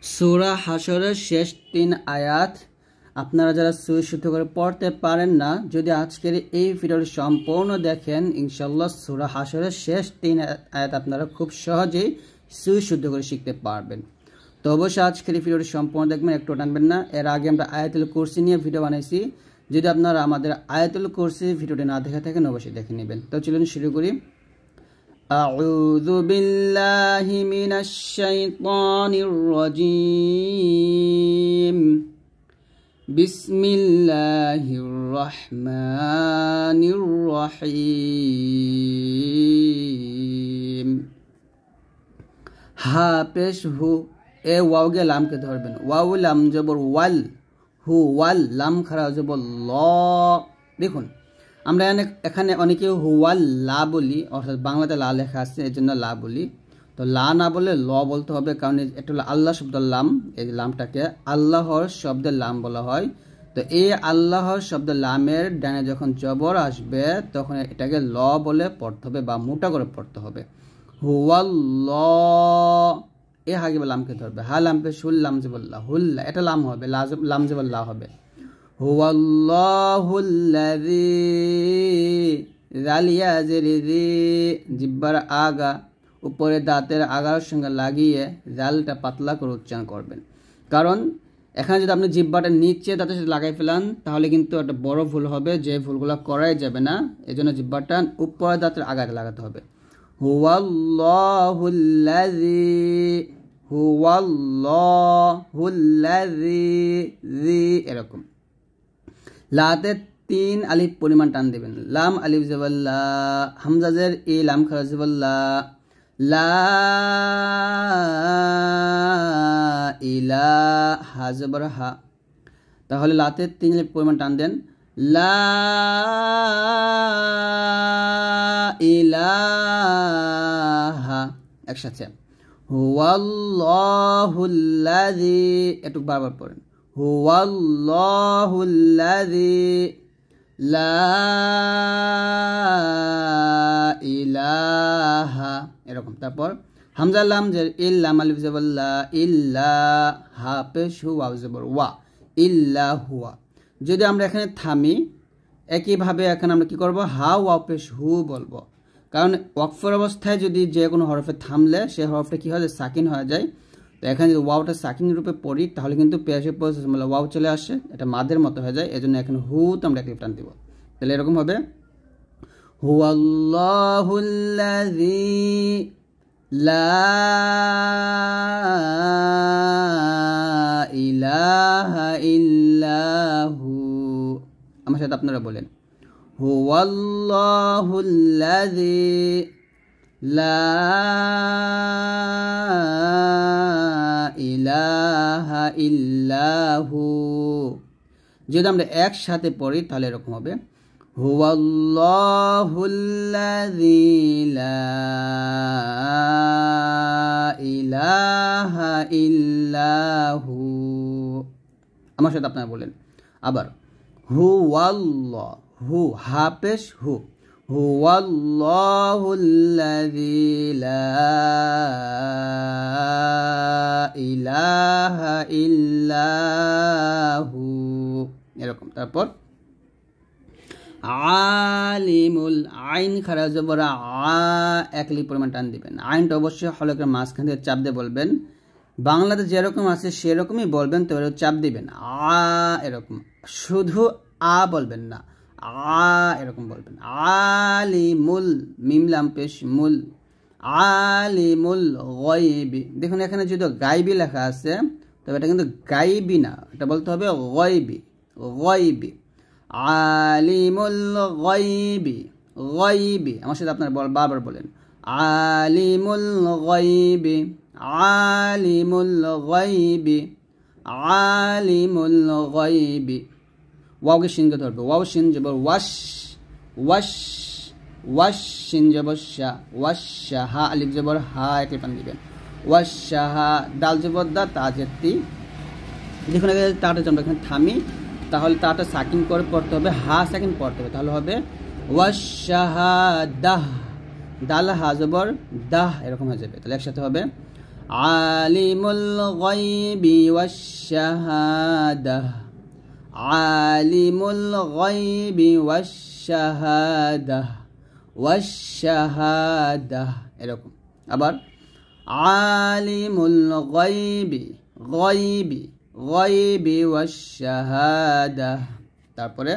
সূরা হাশরের শেষ 3 আয়াত আপনারা যারা সহি শুদ্ধ করে পড়তে পারেন না, যদি আজকের এই ভিডিওটি সম্পূর্ণ দেখেন, ইনশাআল্লাহ সূরা হাশরের শেষ 3 আয়াত আপনারা খুব সহজেই সহি শুদ্ধ করে শিখতে পারবেন। তো অবশ্যই আজকের এই ভিডিওটি সম্পূর্ণ দেখবেন, একটু টানবেন না। এর আগে আমরা আয়াতুল কুরসি নিয়ে ভিডিও বানাইছি, যদি আপনারা আমাদের আয়াতুল কুরসি ভিডিওটি না দেখে থাকেন অবশ্যই দেখে নেবেন। তো চলুন শুরু করি। أعوذ بالله من الشيطان الرجيم بسم الله الرحمن الرحيم হা পেশ হু, এ ওয়াও গে লামকে ধরবেন, ওয়াও লাম জবর ওয়াল, হু ওয়াল, লাম খারা জবর ল। দেখুন আমরা এখানে অনেকে হুয়াল লা বলি, অর্থাৎ বাংলাতে লা লেখা আছে এই জন্য লা বলি। তো লা না বলে ল বলতে হবে, কারণ এটা হলো আল্লাহ শব্দের লাম। এই লামটাকে আল্লাহর শব্দের লাম বলা হয়। তো এই আল্লাহর শব্দের লামের ডানে যখন জবর আসবে তখন এটাকে ল বলে পড়তে হবে বা মোটা করে পড়তে হবে। হুয়াল্ল, এ হাগে লামকে ধরবে, হা লাম পে শুল লাম জবল্লা, হুল্লা এটা লাম হবে, লাম জবল্লা হবে। হুয়াল্লাহুল্লাযী, জালিয়া জেরিজি, জিব্বার আগা উপরে দাঁতের আগার সঙ্গে লাগিয়ে জালটা পাতলা করে উচ্চারণ করবেন। কারণ এখানে যদি আপনি জিব্বাটা নিচে দাঁতের সাথে লাগাই ফেলান তাহলে কিন্তু একটা বড় ভুল হবে, যে ভুলগুলো করাই যাবে না। এই জন্য জিব্বাটা উপরে দাঁতের আগাতে লাগাতে হবে। হুয়াল্লাহুল্লাযী, হুয়াল্লাহুল্লাযী, এরকম। লাতে 3 আলিফ পরিমাণ টান দেবেন, লাম আলিফ জবর লা, হামজা জের ই, লাম খারা জবর লা, লা ইলাহা জবর হা। তাহলে লাতে 3 আলিফ পরিমাণ টান দেন, লা ইলাহা, একসাথে। হুয়াল্লাহুল্লাযী, একটু বারবার পড়েন, হুয়াল্লাহুল্লাযী লা ইলাহা, এরকম। তারপর হামজা লাম জের ইল, লাম আলিফ জবর লা, ইল্লা, হা পেশ হু, ওয়াও জবর ওয়া, ইল্লা হুয়া। যদি আমরা এখানে থামি, একইভাবে এখানে আমরা কি করব, হা ওয়াও পেশ হু বলবো। কারণ ওয়াকফের অবস্থায় যদি যে কোনো হরফে থামলে সেই হরফটা কি হয়, সাকিন হয়ে যায়। তো এখানে যদি ওয়াওটা সাকিন রূপে পড়ি তাহলে কিন্তু পেশে পড়ে ওয়াও চলে আসে, এটা মাদের মতো হয়ে যায়। এজন্য এখানে হু তো আমরা একটা টান দিব, তাহলে এরকম হবে, হুয়াল্লাহুল্লাযী লা ইলাহা ইল্লাহু। আমার সাথে আপনারা বলেন, হুয়াল্লাহুল্লাযী লা ইলাহা ইল্লাহু। যদি আমরা একসাথে পড়ি তাহলে এরকম হবে, হুয়াল্লাহুল্লাযী লা ইলাহা ইল্লাহু। আমার সাথে আপনারা বলেন আবার, হুয়াল্লাহ, হু হা পেশ হু, হুয়াল্লাহুল্লাযী লা ইলাহা ইল্লাহু, এরকম। তারপর আলিমুল, আইন খারা জবর আ, 1 আলিফ পরিমাণ টান দিবেন। আইনটা অবশ্যই হলকের মাঝখান থেকে চাপ দিয়ে বলবেন, বাংলাতে যেরকম আছে সেরকমই বলবেন, তো চাপ দিবেন, আ এরকম, শুধু আ বলবেন না, আ এরকম বলবেন। আলিমুল, মিম লাম পেশ মুল, আলিমুল গায়বি। দেখুন এখানে যদি গায়বি লেখা আছে তবে এটা কিন্তু গায়বি না, এটা বলতে হবে গায়বি, গায়বি। আলিমুল গায়বি, গায়বি। আমার সাথে আপনারা বারবার বলেন, আলিমুল গায়বি, আলিমুল গায়বি, আলিমুল গায়বি। ওয়াওকে শিনকে ধরবে, ওয়াও শিন জবর ওয়াশ, ওয়াশ, ওয়াশ শিন জবর শা, ওয়াশা, হা আলিফ জবর হা, একে পান দিবেন, ওয়াশাহা, দাল জবর দা, তা জের তি। দেখুন তাটা আমরা এখানে থামি তাহলে তাটা সাকিন করে পড়তে হবে, হা সাকিন পড়তে হবে, তাহলে হবে ওয়াশাহাদাহ, দাল হা জবর দাহ, এরকম হয়ে যাবে। তাহলে একসাথে হবে আলিমুল গায়বি ওয়াশ শাহাদাহ আলিমুল গায়বি ওয়াশ শাহাদাহ ওয়াশ শাহাদাহ এরকম আবার আলিমুল গায়বি গায়বি গায়বি ওয়াশ শাহাদাহ তারপরে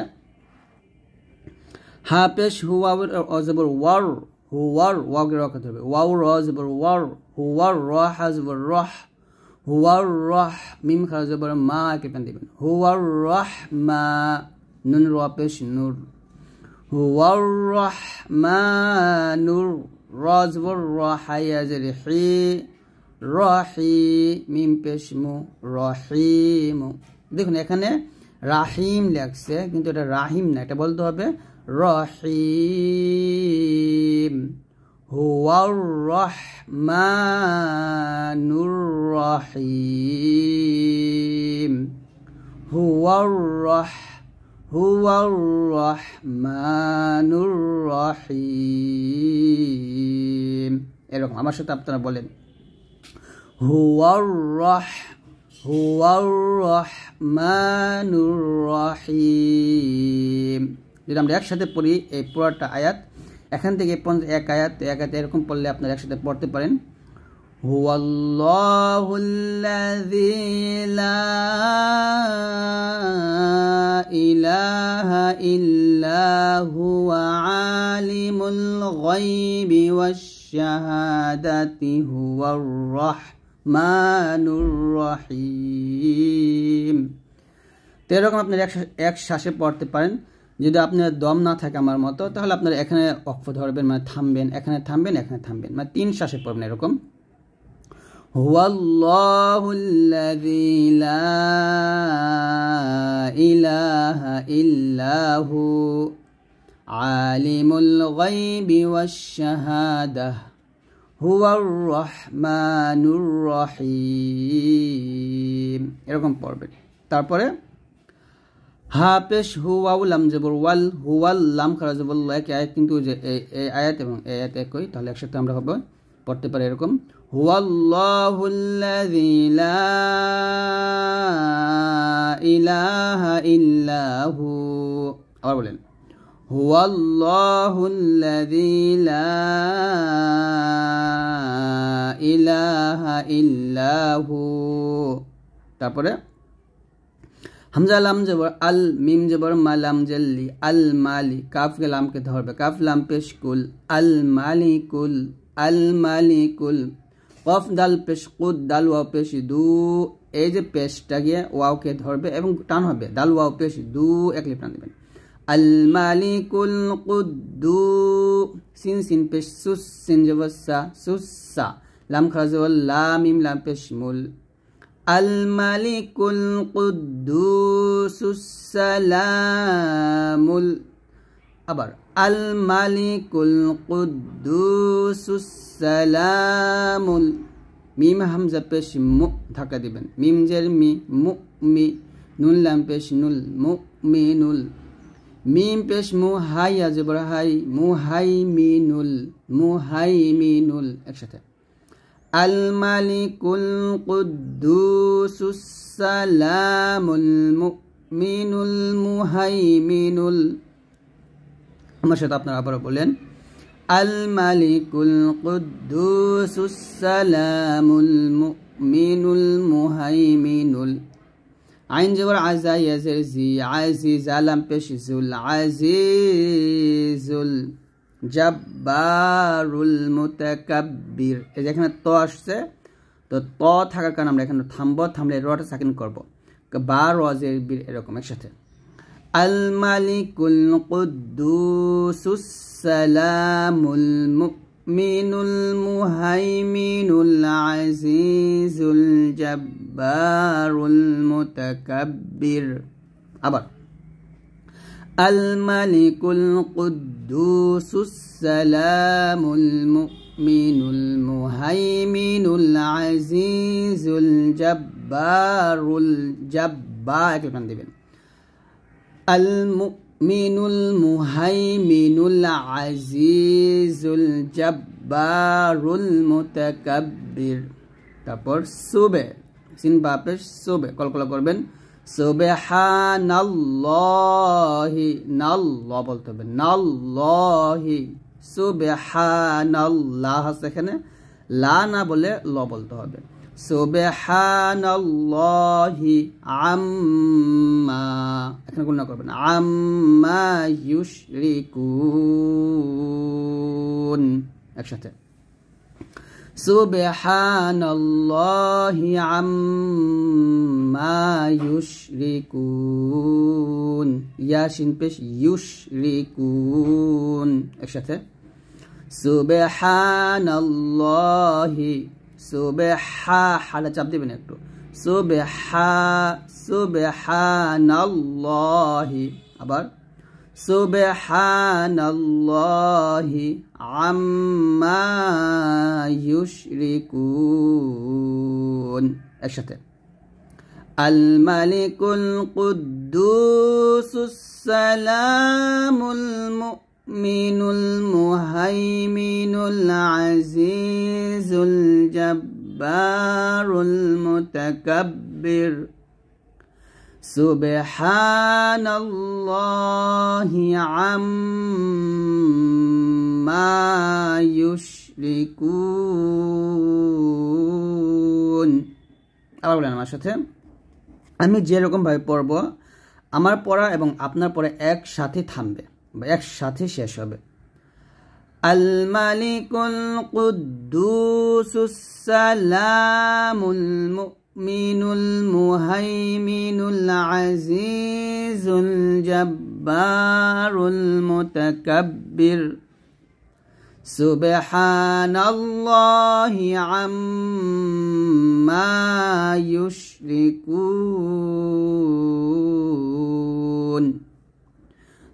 হা পেশ হুয়া অজবর ওয়ার হুয়ার ওয়াকে রাখতে হবে ওয়াও রজবর ওয়ার হুয়ার রাহ হাজবর রাহ হুয়ার রাহ মিম খারা জবর মা কে পেন দিবেন হুয়ার রাহমা নুন র পেশ নূর হুয়ার রাহমানুর রাজবর রাহায়া জরহি রাহি মিম পেশ মু রহিম দেখুন এখানে রাহিম লেখছে কিন্তু এটা রাহিম না এটা বলতে হবে রহিম হুয়ার রহমানুর রহিম হুয়ার রহমানুর রহিম এরকম আমার সাথে আপনারা বলেন হুয়ার রহমানুর রহিম যদি আমরা একসাথে পড়ি এই পুরোটা আয়াত এখান থেকে এক আয়াত এরকম পড়লে আপনারা একসাথে পড়তে পারেন হুয়াল্লাহুল্লাযী লা ইলাহা ইল্লা হুয়া আলিমুল গায়বি ওয়াশ শাহাদাতি হুয়ার রাহমানুর রহিম তো এরকম আপনারা এক শ্বাসে পড়তে পারেন যদি আপনার দম না থাকে আমার মতো তাহলে আপনারা এখানে অক্ষ ধরবেন মানে থামবেন এখানে থামবেন এখানে থামবেন মানে 3 শ্বাসে পড়বেন এরকম হুয়াল্লাহুল্লাযী লা ইলাহা ইল্লা হু আলিমুল গায়বি ওয়াশ শাহাদাহ হুয়ার রহমানুর রহিম এরকম পড়বেন তারপরে হা পেশ হুয়াউ লাম জবর ওয়াল হুয়াল লাম খারা জবর লা এক আয়াত কিন্তু যে এই আয়াত এবং এই আয়াত একই তাহলে একসাথে আমরা হবে পড়তে পারি এরকম হুয়াল্লাহুল্লাযী লা ইলাহা ইল্লা হু আবার বলেন হুয়াল্লাহুল্লাযী লা ইলাহা ইল্লা হু তারপরে হামজা লাম জবর আল মিম জবর মা লাম জল্লি আল মালি কাফ কে লাম কে ধরবে কাফ লাম পেশ কুল আল মালিকুল কফ দাল পেশ কুদ দাল ওয়াও পেশ দু এই যে পেশটা গিয়ে ওয়াও কে ধরবে এবং টান হবে দাল ওয়াও পেশ দু এক লিপ টান দিবেন আল মালিকুল কুদ্দু সিন সিন পেশ সুস সিন জবর সা সুসা লাম খারা জবর লা মিম লাম পেশ মুল আল-মালিকুল কুদ্দুসুস সালামুল আবার আল-মালিকুল কুদ্দুসুস সালামুল মিম হামজা পেশ মু ধাক্কা দিবেন মিম জের মি মু মি নুন লাম পেশ নুল মুমিনুল মিম পেশ মু হাই আজবর হাই মুহাইমিনুল একসাথে আল-মালিকুল কুদ্দুসুস সালামুল মুমিনুল মুহাইমিনুল আমার সাথে আপনারা আবার বলেন আল-মালিকুল কুদ্দুসুস সালামুল মুমিনুল মুহাইমিনুল আইন জবর আযা ইয়াজের জি আজিজ আলাম পেশ জুল আজিজুল জব্বারুল মুতাকাব্বির এই যে এখানে ত আসছে তো ত থাকার কারণে আমরা এখানে থামবো থামলে রটা সাকিন করব বা রজের বীর এরকম একসাথে আল মালিকুল কুদ্দুসুস সালামুল মুমিনুল মুহাইমিনুল আজিজুল জব্বারুল মুতাকাব্বির আবার আল-মালিকুল কুদ্দুসুস সালামুল মুমিনুল মুহাইমিনুল আজিজুল জব্বারুল জব্বা এক টান দিবেন আল-মুমিনুল মুহাইমিনুল আজিজুল জব্বারুল মুতাকাব্বির তারপর সুবে সিন বা পেশ সুবে কলকলা করবেন সুবহানাল্লাহি নাল্লাহ বলতে হবে নাল্লাহি সুবহানাল্লাহ এখানে লা না বলে ল বলতে হবে সুবহানাল্লাহি আম্মা এখানে গুণনা করবেন আম্মা ইউশরিকুন একসাথে সুবহানাল্লাহি আম্মা ইউশরিকুন ইয়া শিন পেশ ইউশরিকুন একসাথে সুবহানাল্লাহি সুবহা হালা চাপ দিবেন একটু সুবহানাল্লাহি আবার সুবহানাল্লাহি আম্মা ইউশরিকুন একসাথে আল মালিকুল কুদ্দুসুস সালামুল মুমিনুল মুহাইমিনুল আজিজুল জব্বারুল মুতাকাব্বির সুবহানাল্লাহি আম্মা ইউশরিকুন আবার বলেন আমার সাথে আমি যেরকম ভাবে পড়ব আমার পড়া এবং আপনার পড়া একসাথে থামবে বা একসাথে শেষ হবে আল মালিকুল কুদ্দুসুস সালামুল মুমিনুল মুহাইমিনুল আজিজুল জব্বারুল মুতাকাব্বির সুবহানাল্লাহি আম্মা ইউশরিকুন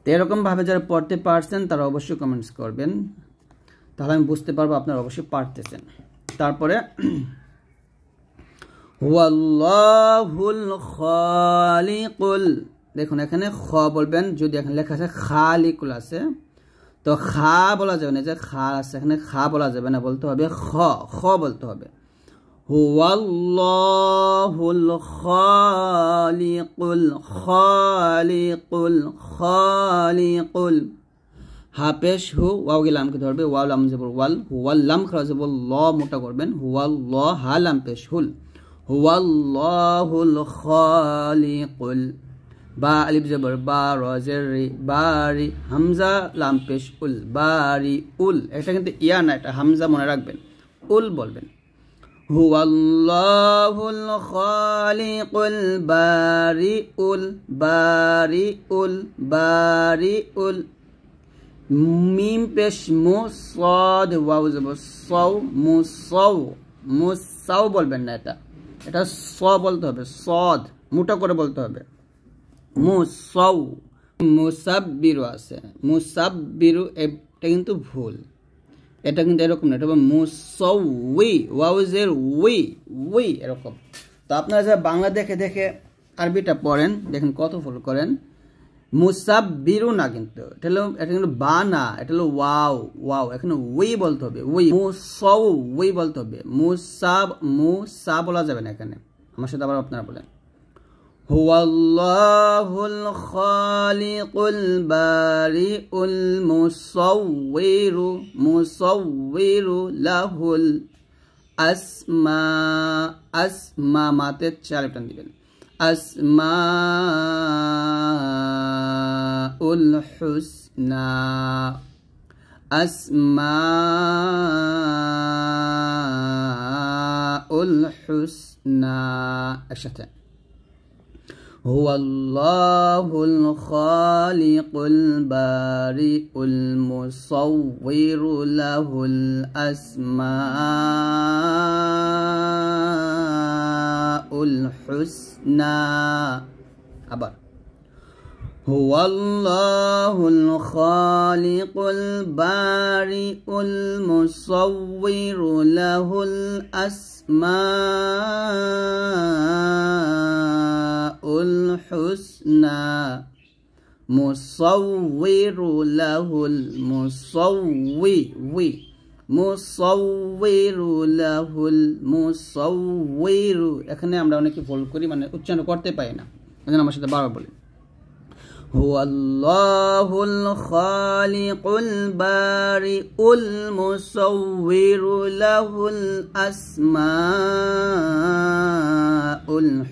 এরকম ভাবে যারা পড়তে পারছেন তারা অবশ্যই কমেন্টস করবেন তাহলে আমি বুঝতে পারবো আপনারা অবশ্যই পারতেছেন তারপরে হুয়াল্লাহুল খালিকুল দেখুন এখানে খ বলবেন যদি এখানে লেখা আছে খালিকুল আছে তো খা বলা যাবে না যে খা আছে এখানে খা বলা যাবে না বলতে হবে খ বলতে হবে হুয়াল্লাহুল খালিকুল হা পেশ হু ওয়াও কে লামকে ধরবে ওয়াও লাম জবর ওয়াল হুয়াল লাম খারা জবর ল মোটা করবেন হুয়াল্লাহ হা লাম পেশ হুল হুয়াল্লাহুল খালিকুল বা আলিফ জবর বা র জের রি বারি হামজা লাম পেশ উল বারি উল এটা কিন্তু ইয়া না এটা হামজা মনে রাখবেন উল বলবেন হুয়াল্লাহুল খালিকুল বারিউল মিম পেশ মু সাদ ওয়াও জবর সাউ মুসাউ বলবেন না এটা স বলতে হবে সদ মোটা করে বলতে হবে মুসাউ মুসাব্বিরু আছে মুসাব্বিরু এটা কিন্তু ভুল এটা কিন্তু এরকম না এটা হবে মুসাউই ওয়াউজের উই এরকম তো আপনারা যারা বাংলা দেখে দেখে আরবিটা পড়েন দেখেন কত ভুল করেন মুসাব্বিরু না কিন্তু এটা কিন্তু বা না এটা হলো ওয়াও এখানে উই বলতে হবে মুসাউই বলতে হবে মুসা বলা যাবে না এখানে আমার সাথে আবার আপনারা বলেন হুয়াল্লাহুল খালিকুল বারিউল মুসাউইরু লাহুল আসমা মাতে চার টান দিবেন আসমাউল হুসনা একসাথে হুয়াল্লাহুল খালিকুল বারিউল মুসাউইরু লাহুল আসমাউল হুসনা আবার হুয়াল্লাহুল খালিকুল বারিউল মুসাউইরু লাহুল আসমাউল হুসনা মুসাউইরু লাহুল মুসাউই মুসাউইরু লাহুল মুসাউইরু এখানে আমরা অনেকে ভুল করি মানে উচ্চারণ করতে পারি না এজন্য আমার সাথে বারবার বলি হুয়াল্লাহুল খালিকুল বারিউল মুসাউইরু লাহুল আসমাউল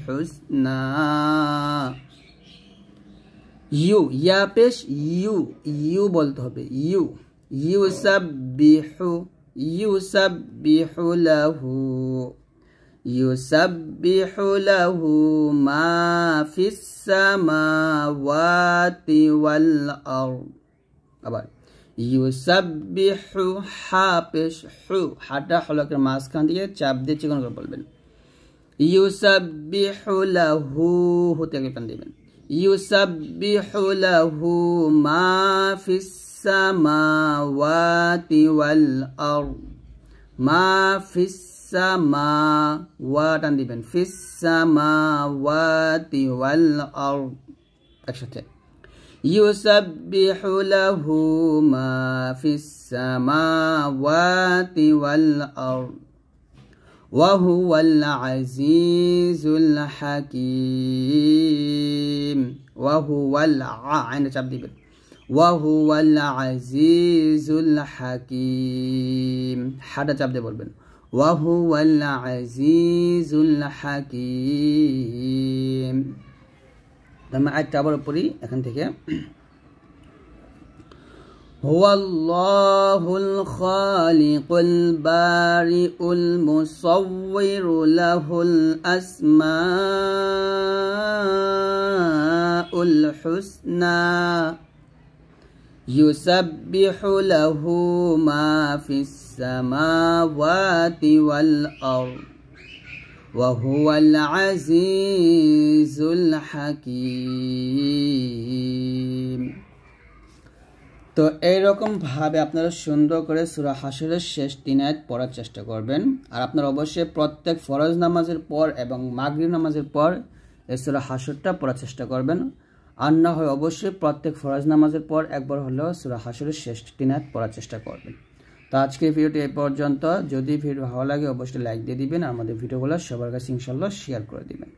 হুসনা ইউ ইয়া পেশ ইউ বলতে হবে ইউসাব্বিহু লাহু মা ফিস সামাওয়াতি ওয়াল আরদ আবার ইউসাব্বিহু হা পেশ হু হাটা হলকের মাঝখান দিয়ে চাপ দিয়ে চিকন করে বলবেন ইউসাব্বিহু লাহু হতে টান দিবেন ইউসাব্বিহু লাহু মা ফিস সামাওয়াতি ওয়াল আরদ মা ফিস সামাওয়া টান দিবেন ফিস সামাওয়াতি ওয়াল আরদ একসাথে ইউসাব্বিহু লাহু মা ফিস সামাওয়াতি ওয়াল আরদ وهو العزيز الحكيم وهو عين চাপ দিবেন وهو العزيز الحكيم হাটা চাপ দিয়ে বলবেন وهو العزيز الحكيم আমরা আয়াতটা আবার পড়ি এখান থেকে هو الله الخالق البارئ المصور له الأسماء الحسنى يسبح له ما في السماوات والأرض وهو العزيز الحكيم তো এইরকম ভাবে আপনারা সুন্দর করে সূরা হাশরের শেষ 3 আয়াত পড়ার চেষ্টা করবেন আর আপনারা অবশ্যই প্রত্যেক ফরজ নামাজের পর এবং মাগরিব নামাজের পর এই সূরা হাশরটা পড়ার চেষ্টা করবেন আর না হয় অবশ্যই প্রত্যেক ফরজ নামাজের পর একবার হলেও সূরা হাশরের শেষ 3 আয়াত পড়ার চেষ্টা করবেন তো আজকের ভিডিওটি এই পর্যন্ত যদি ভিডিও ভালো লাগে অবশ্যই লাইক দিয়ে দিবেন আর আমাদের ভিডিওগুলো সবার কাছে ইনশাআল্লাহ শেয়ার করে দিবেন